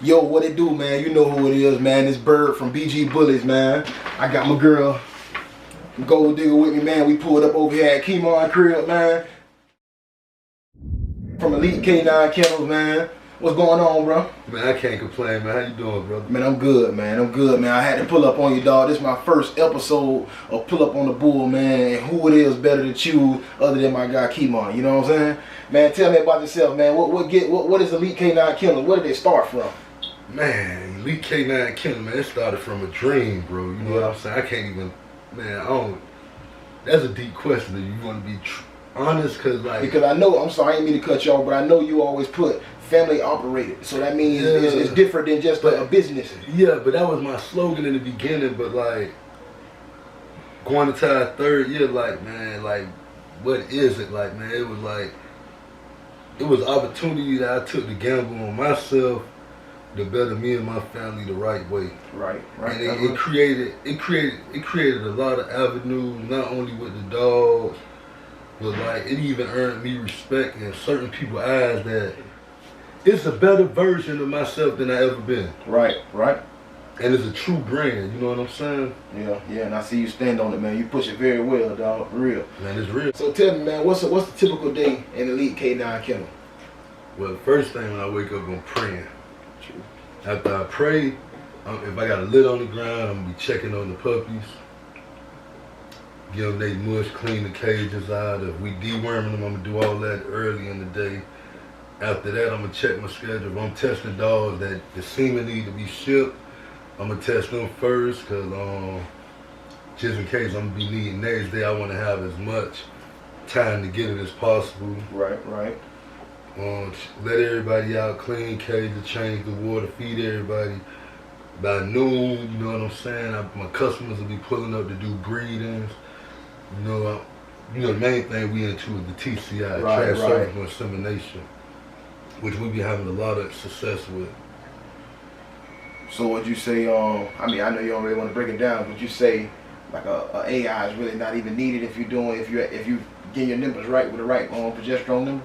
Yo, what it do, man? You know who it is, man. This Bird from BG Bullies, man. I got my girl, Gold Digger, with me, man. We pulled up over here at Keymon crib, man. From Elite K9 Kennels, man. What's going on, bro? Man, I can't complain, man. How you doing, brother? Man, I'm good, man. I'm good, man. I had to pull up on you, dog. This is my first episode of Pull Up on the Bull, man. And who it is better to choose other than my guy Keymon, you know what I'm saying? Man, tell me about yourself, man. What is Elite K9 Kennels? Where did it start from? Man, Elite K9 Kennel, man, it started from a dream, bro. You know what I'm saying? I can't even, man, I don't, that's a deep question. You want to be honest, because I know, I'm sorry, I didn't mean to cut you off, but I know you always put family operated. So that means it's different than just a business. Yeah, but that was my slogan in the beginning, but like, going into our third year, like, man, like, what is it? Like, man, it was opportunity that I took to gamble on myself to better me and my family the right way. Right. And it created a lot of avenues, not only with the dogs, but like it even earned me respect in certain people's eyes that it's a better version of myself than I ever been. Right. And it's a true brand, you know what I'm saying? Yeah, and I see you stand on it, man. You push it very well, dog, for real. Man, it's real. So tell me, man, what's the typical day in Elite K9 Kennel? Well, the first thing when I wake up, I'm praying. After I pray, if I got a lid on the ground, I'm gonna be checking on the puppies. Give them they mush, clean the cages out. If we deworming them, I'm gonna do all that early in the day. After that, I'm gonna check my schedule. If I'm testing dogs that the semen need to be shipped, I'm gonna test them first, cause just in case I'm gonna be needing next day, I wanna have as much time to get it as possible. Right. Let everybody out, clean cages, change the water, feed everybody. By noon, you know what I'm saying? My customers will be pulling up to do breedings. You know, the main thing we into is the TCI, transcervical insemination, which we be having a lot of success with. So would you say, I mean, I know you don't really want to break it down, but you say like a AI is really not even needed if you get your numbers right with the right progesterone number?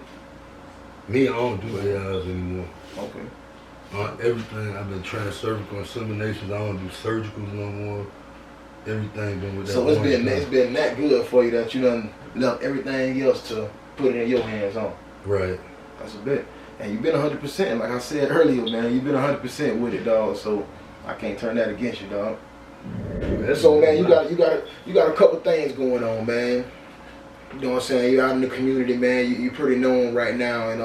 Me, I don't do AIs anymore. Okay. Everything, I've been transcervical inseminations. I don't do surgicals no more. Everything been with that. So it's been that good for you that you done left everything else to put it in your hands on. Right. That's a bit. And you've been 100%, like I said earlier, man. You've been 100% with it, dog. So I can't turn that against you, dog. So man, you got a couple things going on, man. You know what I'm saying? You're out in the community, man. You're pretty known right now. And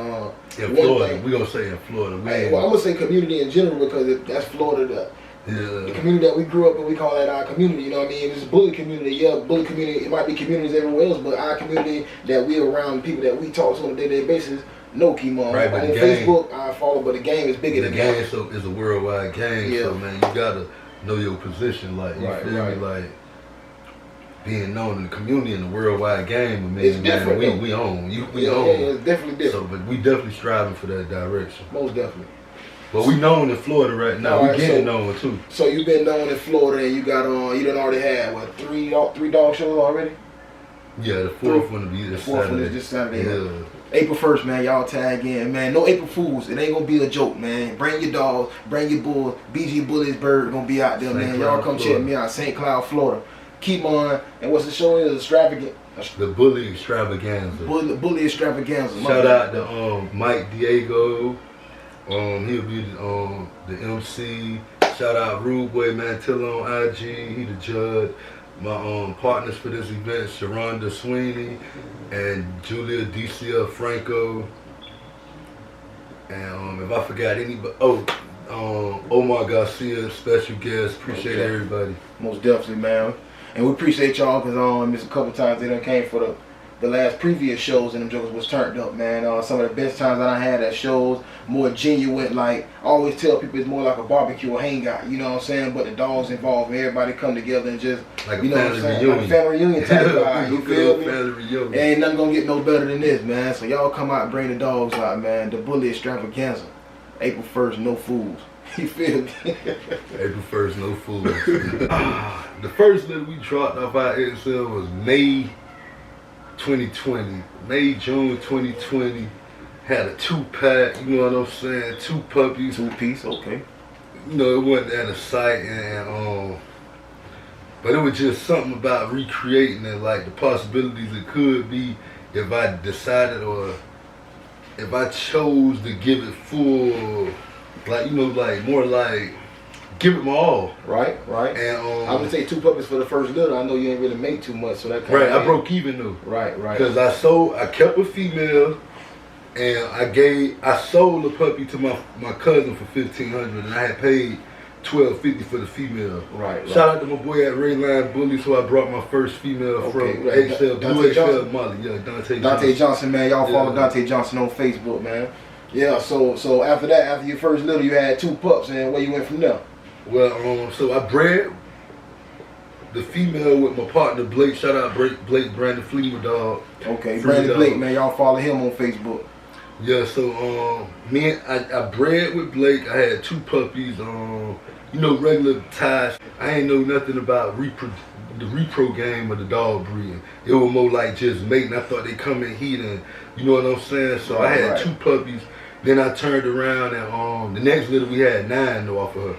in Florida, we're going to say in Florida. Well, I'm going to say community in general because that's Florida. The community that we grew up in, we call that our community, you know what I mean? It's a bully community. Yeah, bully community. It might be communities everywhere else, but our community that we're around, people that we talk to on a day-to-day basis, know Keymon. Right, but on the game, Facebook, I follow, but the game is bigger than that. The game is a worldwide game, so man, you got to know your position. Like, you feel me? Like, being known in the community in the worldwide game, man, it's different. We own. We own. Yeah, it's definitely different. So, but we definitely striving for that direction. Most definitely. But we known in Florida right now. We getting known too. So you've been known in Florida, and you got you done already had what three dog shows already? Yeah, the fourth one will be this Saturday. Fourth one is this Saturday. Yeah. April 1st, man. Y'all tag in, man. No April Fools. It ain't gonna be a joke, man. Bring your dogs, bring your bulls. BG Bullies Bird gonna be out there, man. Y'all come check me out, St. Cloud, Florida. Keymon, and what's the show is? Extravagant. The Bully Extravaganza. Bully Extravaganza. Shout out to Mike Diego. He'll be the MC. Shout out Rude Boy Mantilla on IG. He the judge. My partners for this event, Sharonda Sweeney and Julia DCL Franco. And if I forgot anybody, Omar Garcia, special guest. Appreciate everybody. Most definitely, man. And we appreciate y'all because there's a couple times they done came for the last previous shows and them jokers was turned up, man. Some of the best times that I had at shows, more genuine. Like I always tell people, it's more like a barbecue or hangout. You know what I'm saying? But the dogs involved, and everybody come together and just like you know what I'm saying, like a family reunion type vibe. You feel me? Family reunion. Ain't nothing gonna get no better than this, man. So y'all come out and bring the dogs out, man. The Bully Extravaganza, April 1st, no fools. You feel me? April 1st, no fools. The first that we dropped off our XL was June 2020. Had a 2-pack, you know what I'm saying? 2 puppies. 2-piece, okay. You know, it wasn't at a site, and but it was just something about recreating it, like the possibilities it could be if I decided or if I chose to give it full, like, you know, like more like give it my all. Right. And I would say 2 puppies for the first litter. I know you ain't really make too much, so that kind right, I broke even though. Right. Because I kept a female, and I sold a puppy to my cousin for $1,500, and I had paid $12.50 for the female. Right. Shout out to my boy at Rayline Bully, who I brought my first female from. Right. XL, Blue XL Molly. Yeah, Dante Johnson, man. Y'all follow Dante Johnson on Facebook, man. Yeah, so after that, after your first litter, you had 2 pups, and where you went from there? Well, so I bred the female with my partner Blake. Shout out Blake Brandon Fleetwood Dog. Okay, Brandon Blake, man. Y'all follow him on Facebook. Yeah, so I bred with Blake. I had 2 puppies. You know, regular ties. I ain't know nothing about the repro game of the dog breeding. It was more like just mating. I thought they come in heat, and you know what I'm saying. So I had 2 puppies. Then I turned around, and the next litter we had 9 though off of her.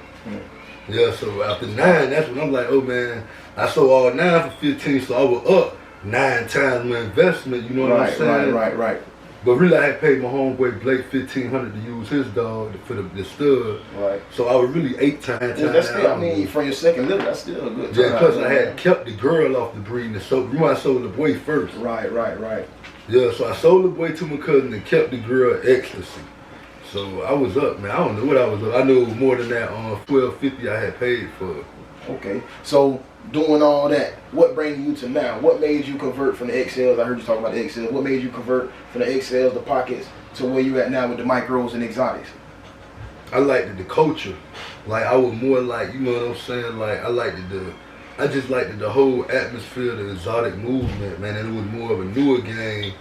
Yeah, so after 9, that's when I'm like, oh man, I sold all 9 for 15, so I was up 9 times my investment. You know what I'm saying? Right. But really, I had paid my homeboy Blake $1,500 to use his dog for the stud. Right. So I was really 8 times. Yeah, that's still, I mean, for your second litter, that's still a good time. Yeah, plus I had kept the girl off the breeding. So you know, I sold the boy first. Right. Yeah, so I sold the boy to my cousin and kept the girl ecstasy. So I was up, man. I don't know what I was up. I knew it was more than that $12.50 I had paid for. Okay, so doing all that, what brings you to now? What made you convert from the XLs? I heard you talk about the XLs. What made you convert from the XLs, the pockets, to where you at now with the micros and exotics? I liked the culture. Like, I was more like, you know what I'm saying? Like, I just liked the whole atmosphere, the exotic movement, man. And it was more of a newer game.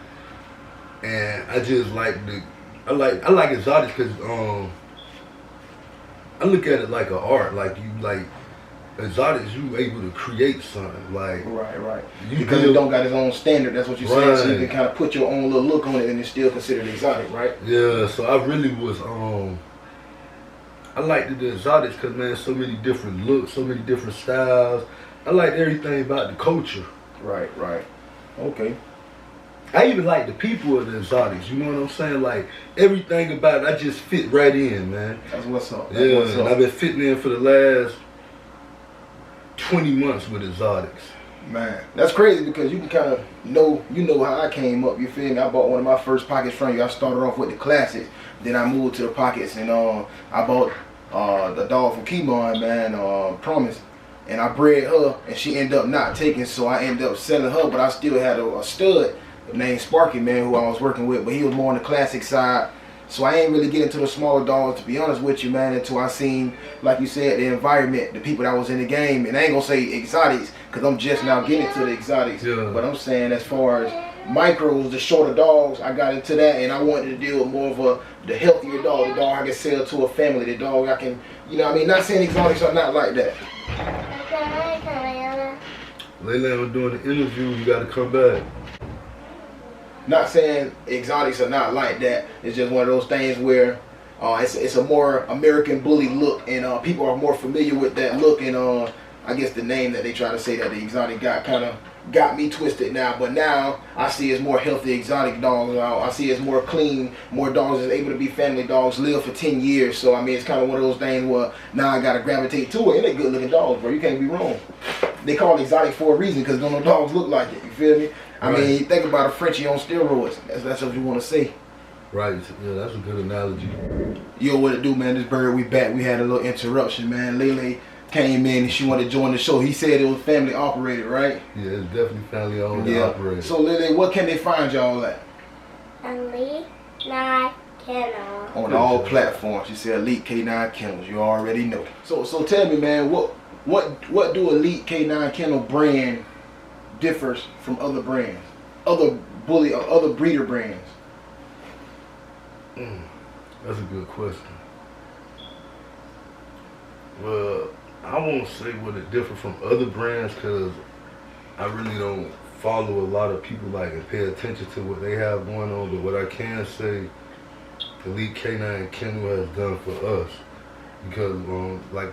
And I just I like exotics because I look at it like an art. Like exotics, you able to create something. Like right. Because it don't got its own standard. That's what you're saying. So you can kind of put your own little look on it, and it's still considered exotic, right? Yeah. So I really was I liked the exotics because, man, so many different looks, so many different styles. I liked everything about the culture. Right. Okay. I even like the people of the exotics, you know what I'm saying? Like, everything about it, I just fit right in, man. That's what's up. And I've been fitting in for the last 20 months with exotics. Man, that's crazy because you can kind of know how I came up, you feel me? I bought one of my first pockets from you. I started off with the classics, then I moved to the pockets, and I bought the dog from Keymon, man, Promise. And I bred her, and she ended up not taking, so I ended up selling her, but I still had a stud named Sparky, man, who I was working with, but he was more on the classic side. So I ain't really get into the smaller dogs, to be honest with you, man, until I seen, like you said, the environment, the people that was in the game. And I ain't gonna say exotics, because I'm just now getting into the exotics. Yeah. But I'm saying as far as micros, the shorter dogs, I got into that, and I wanted to deal with more of the healthier dog, the dog I can sell to a family, the dog I can, you know what I mean? Not saying exotics are not like that. Layla, I'm doing the interview, you gotta come back. Not saying exotics are not like that. It's just one of those things where it's a more American bully look, and people are more familiar with that look. And I guess the name that they try to say that the exotic got me twisted now. But now I see it's more healthy exotic dogs. I see it's more clean, more dogs that's able to be family dogs, live for 10 years. So I mean, it's kind of one of those things where now I gotta gravitate to it. And they're good looking dogs, bro. You can't be wrong. They call it exotic for a reason because no dogs look like it. You feel me? I mean, you think about a Frenchie on steroids. That's what you want to say. Right. Yeah, that's a good analogy. Yo, what it do, man? This bird, we back. We had a little interruption, man. Lele came in and she wanted to join the show. He said it was family operated, right? Yeah, it's definitely family owned and operated. So, Lele, what can they find y'all at? Elite K9 Kennels. On all platforms. She said Elite K9 Kennels. You already know. So tell me, man, what do Elite K9 Kennel brand differs from other brands, other breeder brands? That's a good question. Well, I won't say what it differs from other brands because I really don't follow a lot of people and pay attention to what they have going on. But what I can say Elite K9 Kennel has done for us. Because, like,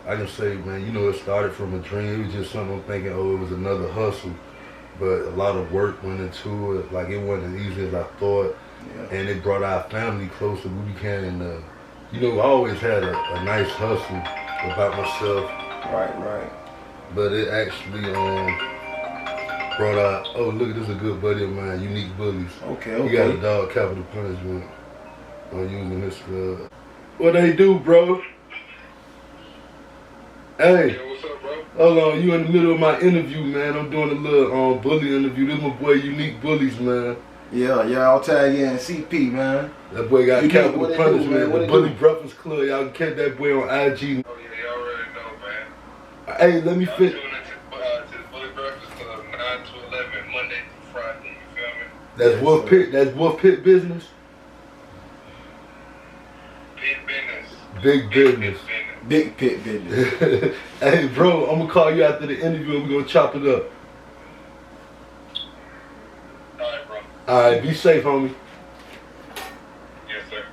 I can say, man, you know, it started from a dream. It was just something I'm thinking, oh, it was another hustle. But a lot of work went into it. Like, it wasn't as easy as I thought. Yeah. And it brought our family closer. We became, you know, I always had a nice hustle about myself. Right. But it actually brought out, oh, look, this is a good buddy of mine, Unique Bullies. Okay. He got a dog capital punishment on using his club. What they do, bro? Hey. Yo, what's up, bro? Hold on, you in the middle of my interview, man. I'm doing a little bully interview. This my boy Unique Bullies, man. Yeah, I'll tag in CP, man. That boy got Unique, capital what they do, punishment. man? What The they Bully do? Breakfast Club. Y'all can catch that boy on IG. Oh, yeah, you already know, man. Hey, let me Y'all fit. tune into the Bully Breakfast Club 9 to 11, Monday through Friday, you feel me? That's Yes, Wolf sir. Pit. That's Wolf Pit business. Big business. Big business. Big pit business. Hey, bro, I'm gonna call you after the interview and we're gonna chop it up. Alright, bro. All right, be safe, homie. Yes, sir.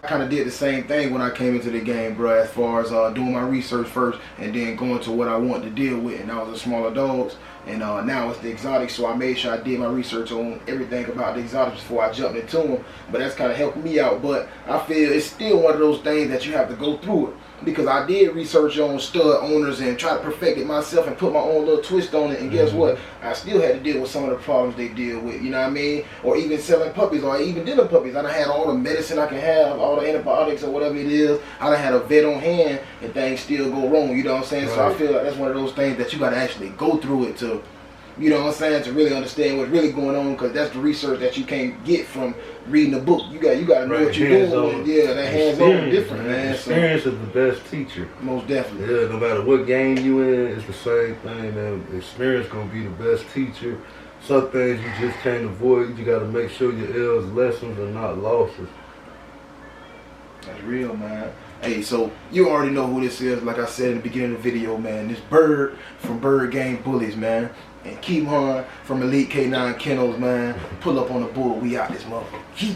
I kind of did the same thing when I came into the game, bro, as far as doing my research first and then going to what I wanted to deal with, and that was the smaller dogs, and now it's the exotics, so I made sure I did my research on everything about the exotics before I jumped into them, but that's kind of helped me out, but I feel it's still one of those things that you have to go through it, because I did research on stud owners and try to perfect it myself and put my own little twist on it, and guess what? I still had to deal with some of the problems they deal with, you know what I mean? Or even selling puppies, or even dealing puppies. I done had all the medicine I can have, all the antibiotics or whatever it is. I done had a vet on hand and things still go wrong, you know what I'm saying? So I Right. feel like that's one of those things that you got to actually go through it to, you know what I'm saying, to really understand what's really going on, because that's the research that you can't get from reading a book. You got to know Right, what you're hands-on. doing. Yeah, that hands-on Experience, different, man. So, Experience is the best teacher. most definitely. Yeah, no matter what game you in, it's the same thing, man. Experience gonna be the best teacher. Some things you just can't avoid. You gotta make sure your L's lessons are not losses. That's real, man. Hey, so you already know who this is. Like I said in the beginning of the video, man. This Bird from Bird Game Bullies, man. And Keymon from Elite K9 Kennels, man. Pull up on the bull. We out this motherfucker.